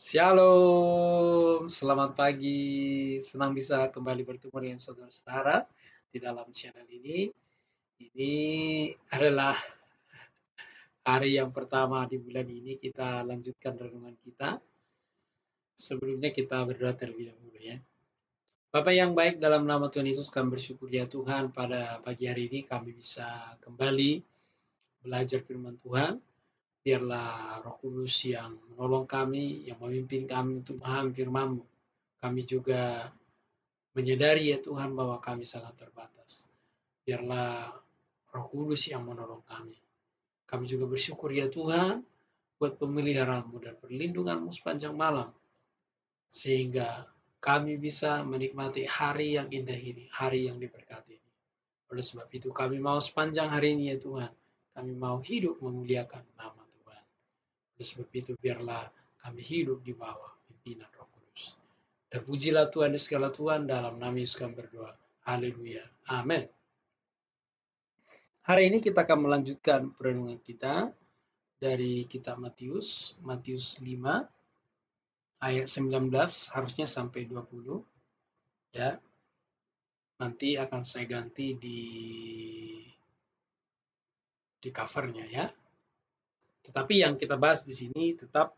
Shalom, selamat pagi. Senang bisa kembali bertemu dengan saudara-saudara di dalam channel ini. Ini adalah hari yang pertama di bulan ini kita lanjutkan renungan kita. Sebelumnya kita berdoa terlebih dahulu ya. Bapak yang baik, dalam nama Tuhan Yesus kami bersyukur ya Tuhan, pada pagi hari ini kami bisa kembali belajar firman Tuhan. Biarlah Roh Kudus yang menolong kami, yang memimpin kami untuk memahami firman-Mu. Kami juga menyadari ya Tuhan bahwa kami sangat terbatas. Biarlah Roh Kudus yang menolong kami. Kami juga bersyukur ya Tuhan buat pemeliharaan-Mu dan perlindungan-Mu sepanjang malam. Sehingga kami bisa menikmati hari yang indah ini, hari yang diberkati ini. Oleh sebab itu kami mau sepanjang hari ini ya Tuhan, kami mau hidup memuliakan nama Tuhan. Oleh sebab itu biarlah kami hidup di bawah pimpinan Roh Kudus. Terpujilah Tuhan di segala Tuhan, dalam nama Yesus kami berdoa. Haleluya. Amin. Hari ini kita akan melanjutkan perenungan kita dari kitab Matius, Matius 5 ayat 19 harusnya sampai 20 ya. Nanti akan saya ganti di covernya ya. Tetapi yang kita bahas di sini tetap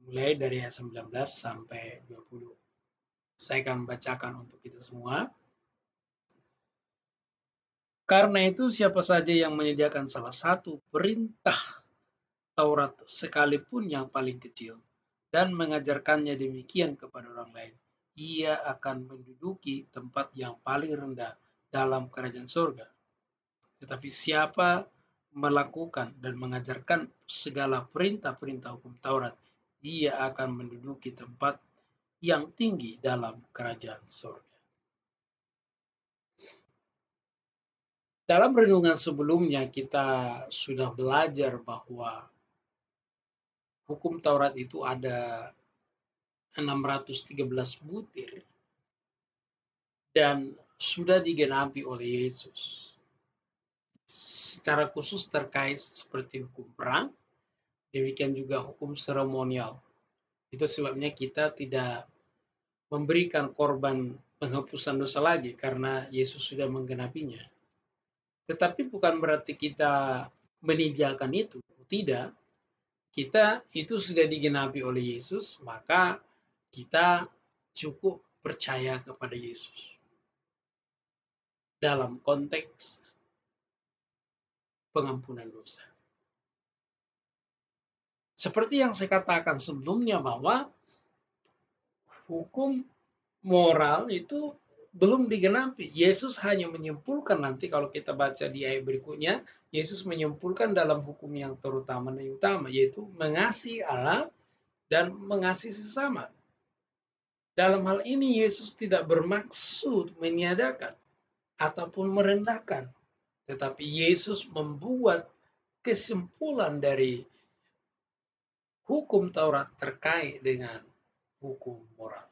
mulai dari ayat 19 sampai 20. Saya akan bacakan untuk kita semua. Karena itu siapa saja yang menyediakan salah satu perintah Taurat sekalipun yang paling kecil dan mengajarkannya demikian kepada orang lain, ia akan menduduki tempat yang paling rendah dalam kerajaan surga. Tetapi siapa melakukan dan mengajarkan segala perintah-perintah hukum Taurat, ia akan menduduki tempat yang tinggi dalam kerajaan surga. Dalam renungan sebelumnya kita sudah belajar bahwa hukum Taurat itu ada 613 butir dan sudah digenapi oleh Yesus. Secara khusus terkait seperti hukum perang, demikian juga hukum seremonial. Itu sebabnya kita tidak memberikan korban penghapusan dosa lagi karena Yesus sudah menggenapinya. Tetapi bukan berarti kita menyediakan itu. Tidak. Kita itu sudah digenapi oleh Yesus, maka kita cukup percaya kepada Yesus. Dalam konteks pengampunan dosa. Seperti yang saya katakan sebelumnya bahwa hukum moral itu belum digenapi. Yesus hanya menyimpulkan, nanti kalau kita baca di ayat berikutnya, Yesus menyimpulkan dalam hukum yang terutama dan utama, yaitu mengasihi Allah dan mengasihi sesama. Dalam hal ini Yesus tidak bermaksud meniadakan ataupun merendahkan, tetapi Yesus membuat kesimpulan dari hukum Taurat terkait dengan hukum moral.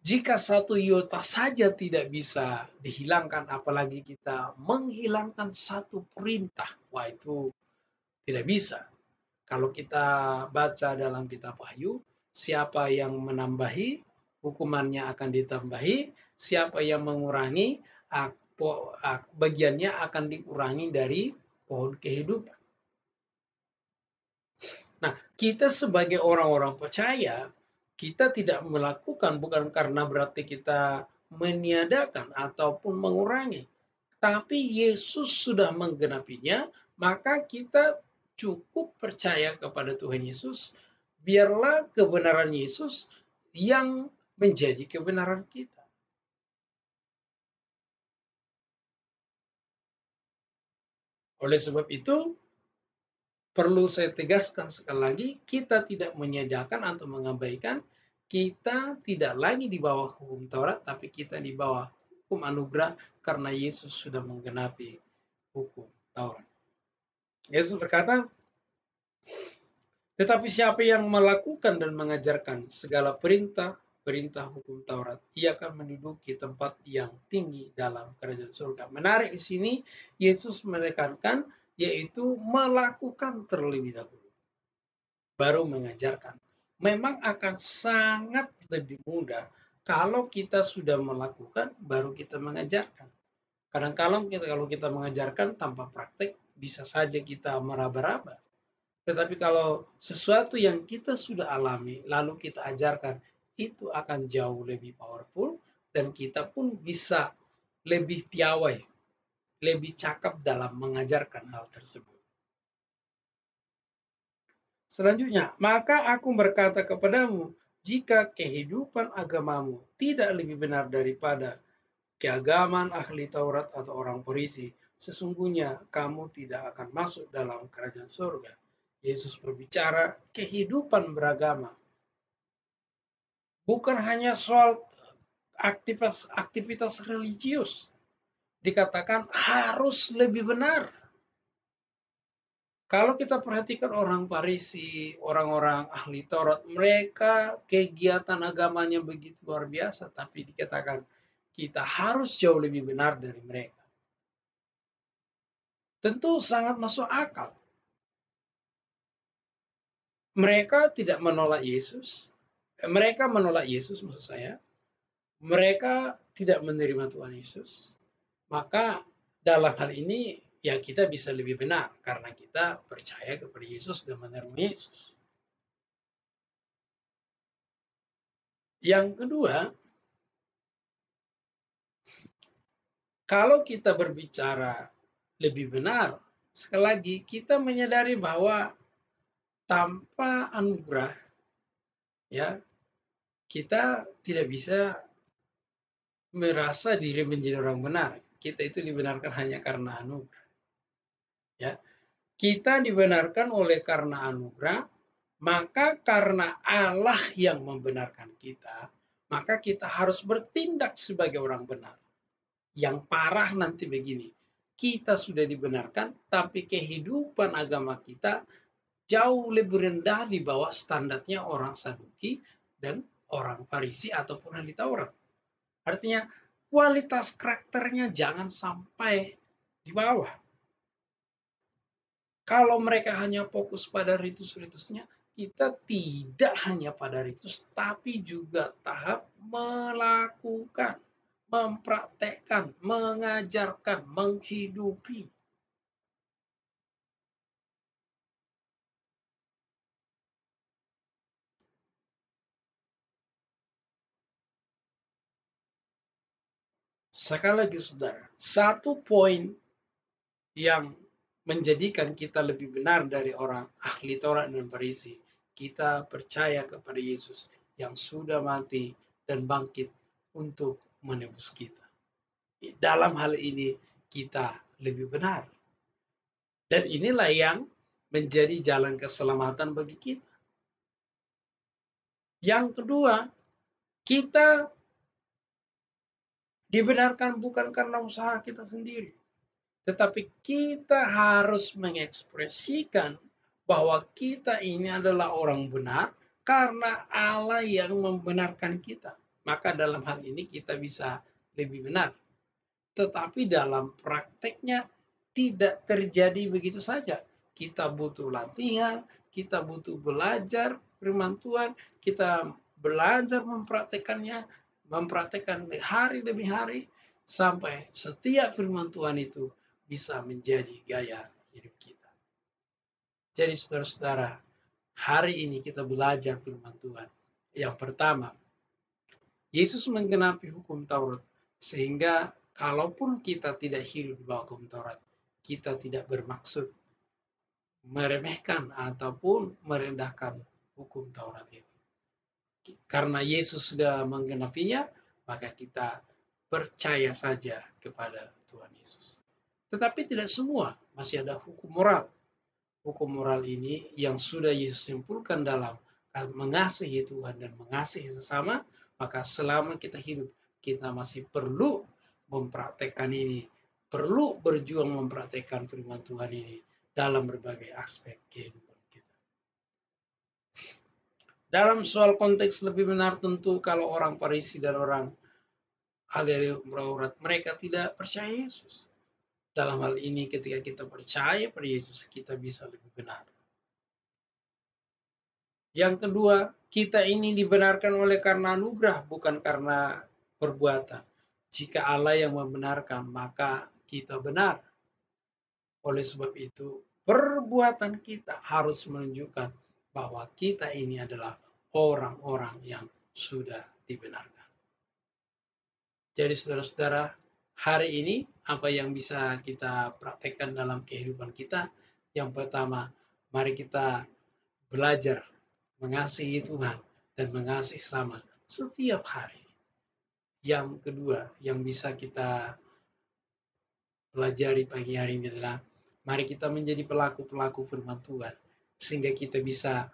Jika satu iota saja tidak bisa dihilangkan, apalagi kita menghilangkan satu perintah, wah itu tidak bisa. Kalau kita baca dalam kitab Wahyu, siapa yang menambahi, hukumannya akan ditambahi, siapa yang mengurangi, bagiannya akan dikurangi dari pohon kehidupan. Nah, kita sebagai orang-orang percaya, kita tidak melakukan bukan karena berarti kita meniadakan ataupun mengurangi. Tapi Yesus sudah menggenapinya, maka kita cukup percaya kepada Tuhan Yesus. Biarlah kebenaran Yesus yang menjadi kebenaran kita. Oleh sebab itu, perlu saya tegaskan sekali lagi, kita tidak menyediakan atau mengabaikan, kita tidak lagi di bawah hukum Taurat, tapi kita di bawah hukum anugerah karena Yesus sudah menggenapi hukum Taurat. Yesus berkata, tetapi siapa yang melakukan dan mengajarkan segala perintah hukum Taurat, ia akan menduduki tempat yang tinggi dalam kerajaan surga. Menarik di sini, Yesus menekankan yaitu melakukan terlebih dahulu. baru mengajarkan. Memang akan sangat lebih mudah kalau kita sudah melakukan, baru kita mengajarkan. Kadang-kadang kalau kita mengajarkan tanpa praktek, bisa saja kita meraba-raba. Tetapi kalau sesuatu yang kita sudah alami, lalu kita ajarkan, itu akan jauh lebih powerful, dan kita pun bisa lebih piawai, lebih cakap dalam mengajarkan hal tersebut. Selanjutnya, maka aku berkata kepadamu, jika kehidupan agamamu tidak lebih benar daripada keagamaan ahli Taurat atau orang Farisi, sesungguhnya kamu tidak akan masuk dalam kerajaan surga. Yesus berbicara kehidupan beragama. Bukan hanya soal aktivitas religius. Dikatakan harus lebih benar. Kalau kita perhatikan orang Farisi, orang-orang ahli Taurat, mereka kegiatan agamanya begitu luar biasa, tapi dikatakan kita harus jauh lebih benar dari mereka. Tentu sangat masuk akal. Mereka tidak menolak Yesus. Mereka menolak Yesus, maksud saya. Mereka tidak menerima Tuhan Yesus. Maka dalam hal ini ya kita bisa lebih benar karena kita percaya kepada Yesus dan menerima Yesus. Yang kedua, kalau kita berbicara lebih benar, sekali lagi kita menyadari bahwa tanpa anugerah ya kita tidak bisa merasa diri menjadi orang benar. Kita itu dibenarkan hanya karena anugerah. Ya, kita dibenarkan oleh karena anugerah, maka karena Allah yang membenarkan kita, maka kita harus bertindak sebagai orang benar. Yang parah nanti begini, kita sudah dibenarkan, tapi kehidupan agama kita jauh lebih rendah di bawah standarnya orang Saduki dan orang Farisi ataupun ahli Taurat. Artinya kualitas karakternya jangan sampai di bawah. Kalau mereka hanya fokus pada ritus-ritusnya, kita tidak hanya pada ritus, tapi juga tahap melakukan, mempraktekkan, mengajarkan, menghidupi. Sekali lagi saudara, satu poin yang menjadikan kita lebih benar dari orang ahli Taurat dan Farisi, kita percaya kepada Yesus yang sudah mati dan bangkit untuk menebus kita. Dalam hal ini kita lebih benar. Dan inilah yang menjadi jalan keselamatan bagi kita. Yang kedua, kita dibenarkan bukan karena usaha kita sendiri, tetapi kita harus mengekspresikan bahwa kita ini adalah orang benar karena Allah yang membenarkan kita. Maka dalam hal ini kita bisa lebih benar. Tetapi dalam prakteknya tidak terjadi begitu saja. Kita butuh latihan, kita butuh belajar firman Tuhan, kita belajar mempraktekkan hari demi hari, sampai setiap firman Tuhan itu bisa menjadi gaya hidup kita. Jadi saudara-saudara, hari ini kita belajar firman Tuhan. Yang pertama, Yesus menggenapi hukum Taurat, sehingga kalaupun kita tidak hidup di bawah hukum Taurat, kita tidak bermaksud meremehkan ataupun merendahkan hukum Taurat itu. Karena Yesus sudah menggenapinya, maka kita percaya saja kepada Tuhan Yesus. Tetapi tidak semua, masih ada hukum moral. Hukum moral ini yang sudah Yesus simpulkan dalam mengasihi Tuhan dan mengasihi sesama, maka selama kita hidup, kita masih perlu mempraktekkan ini, perlu berjuang mempraktekkan firman Tuhan ini dalam berbagai aspek kehidupan kita. Dalam soal konteks lebih benar, tentu kalau orang Farisi dan orang ahli Taurat, mereka tidak percaya Yesus. Dalam hal ini ketika kita percaya pada Yesus, kita bisa lebih benar. Yang kedua, kita ini dibenarkan oleh karena anugerah, bukan karena perbuatan. Jika Allah yang membenarkan, maka kita benar. Oleh sebab itu, perbuatan kita harus menunjukkan bahwa kita ini adalah orang-orang yang sudah dibenarkan. Jadi saudara-saudara, hari ini apa yang bisa kita praktekkan dalam kehidupan kita? Yang pertama, mari kita belajar mengasihi Tuhan dan mengasihi sesama setiap hari. Yang kedua, yang bisa kita pelajari pagi hari ini adalah mari kita menjadi pelaku-pelaku firman Tuhan sehingga kita bisa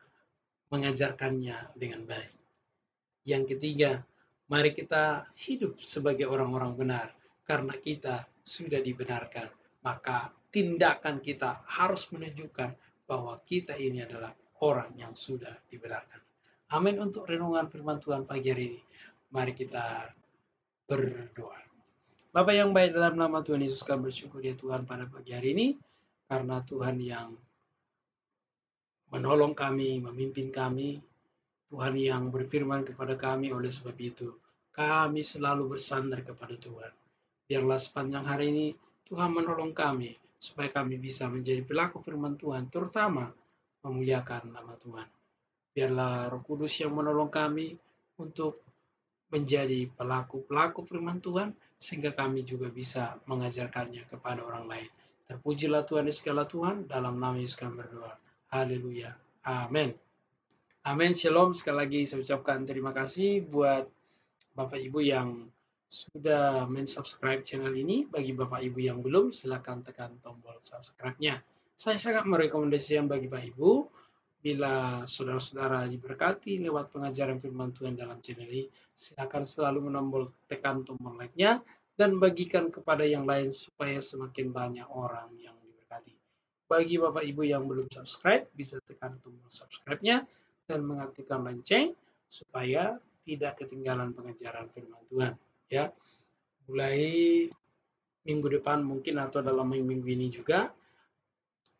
mengajarkannya dengan baik. Yang ketiga, mari kita hidup sebagai orang-orang benar karena kita sudah dibenarkan. Maka tindakan kita harus menunjukkan bahwa kita ini adalah orang yang sudah dibenarkan. Amin untuk renungan firman Tuhan pagi hari ini. Mari kita berdoa. Bapa yang baik, dalam nama Tuhan Yesus kami bersyukur ya Tuhan pada pagi hari ini, karena Tuhan yang menolong kami, memimpin kami, Tuhan yang berfirman kepada kami. Oleh sebab itu kami selalu bersandar kepada Tuhan. Biarlah sepanjang hari ini Tuhan menolong kami supaya kami bisa menjadi pelaku firman Tuhan, terutama memuliakan nama Tuhan. Biarlah Roh Kudus yang menolong kami untuk menjadi pelaku-pelaku firman Tuhan, sehingga kami juga bisa mengajarkannya kepada orang lain. Terpujilah Tuhan di segala Tuhan, dalam nama Yesus kami berdoa. Haleluya. Amin. Amin. Shalom. Sekali lagi saya ucapkan terima kasih buat Bapak Ibu yang sudah mensubscribe channel ini. Bagi Bapak Ibu yang belum, silakan tekan tombol subscribe-nya. Saya sangat merekomendasikan bagi Bapak Ibu, bila saudara-saudara diberkati lewat pengajaran firman Tuhan dalam channel ini, silakan selalu tekan tombol like-nya dan bagikan kepada yang lain supaya semakin banyak orang yang diberkati. Bagi Bapak Ibu yang belum subscribe, bisa tekan tombol subscribe-nya dan mengaktifkan lonceng supaya tidak ketinggalan pengajaran firman Tuhan. Ya, mulai minggu depan mungkin atau dalam minggu ini juga,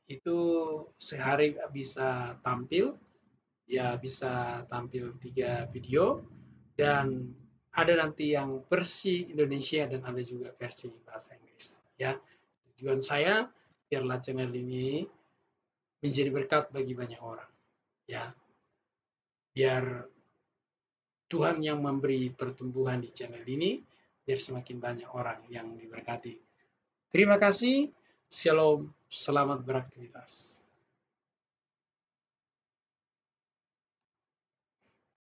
itu sehari bisa tampil, ya bisa tampil 3 video, dan ada nanti yang versi Indonesia dan ada juga versi bahasa Inggris. Ya, tujuan saya biarlah channel ini menjadi berkat bagi banyak orang. Ya, biar Tuhan yang memberi pertumbuhan di channel ini, biar semakin banyak orang yang diberkati. Terima kasih. Shalom. Selamat beraktivitas.